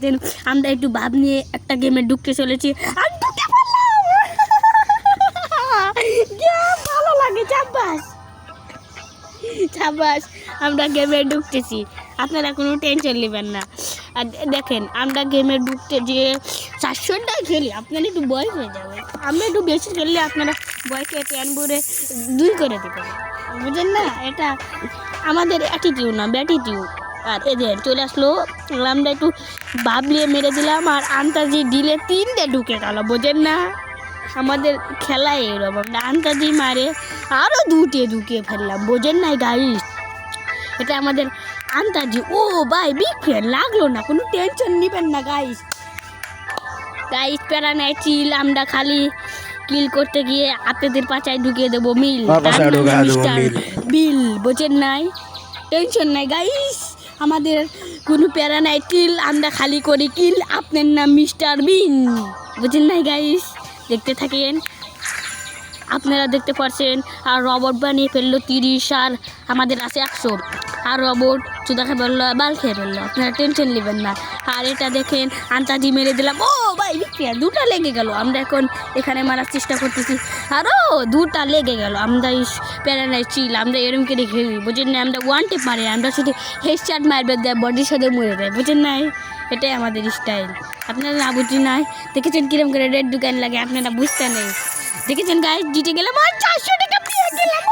দেখেছেন আমরা একটু ভাব নিয়ে একটা গেমে ঢুকতে চলেছি আর ঢুকে গেম ভালো লাগে চাব্বাস চাব্বাস আমরা গেমে ঢুকতেছি আপনারা কোনো টেনশন নেবেন না আর দেখেন আমরা গেমে ঢুকতে যে 400টাই খেলি আপনারা একটু ভয় হয়ে যাবে আমরা একটু বেশি খেললে আপনারা ভয় খেয়ে প্যান ভরে 2 করে দেবেন বুঝেন না এটা আমাদের অ্যাটিটিউড না ব্যাটিটিউড আর এদের চলে আসলো আমরা একটু বাবলিয়ে মেরে দিলাম আর আন্তাজি ডিলে 3টে ঢুকে গেল বোঝেন না আমাদের খেলায় এরকম আমরা আন্তাজি মারে আরও 2টে ঢুকিয়ে ফেললাম বোঝেন না গাইস এটা আমাদের আন্তাজি ও ভাই বিগ ফ্যান লাগলো না কোনো টেনশন নেবেন না গাইস গাইস প্যারা নাই চিল আমরা খালি কিল করতে গিয়ে আপনাদের পাচায় ঢুকিয়ে দেবো মিল বিল বোঝেন নাই টেনশন নাই গাইস আমাদের কোনো প্যারা নাই কিল আমরা খালি করি কিল আপনার নাম মিস্টার বিন বুঝেন নাই গাইস দেখতে থাকেন আপনারা দেখতে পাচ্ছেন আর রবট বানিয়ে ফেললো 30 আর আমাদের আছে 100 আর রবট চুদা খেয়ে ফেললো বাল খেয়ে ফেললো আপনারা টেনশন নেবেন না আর এটা দেখেন আন্তাজি মেরে দিলাম ও ভাই বিক্রিয়া 2টা লেগে গেল আমরা এখন এখানে মারার চেষ্টা করতেছি আরও 2টা লেগে গেল আমরা প্যারানাই চিল আমরা এরম করে খেলি বুঝেন না আমরা 1 টেপ মারি আমরা শুধু হেডশট মারবে দেয় বডির সাথে মরে দেয় বুঝেন নাই এটাই আমাদের স্টাইল আপনারা না বুঝি নাই দেখেছেন কিরম করে রেড দোকান লাগে আপনারা বুঝতে নেই দেখেছেন গাইস জিতে গেলাম আর 400 টাকা পেয়ে গেলাম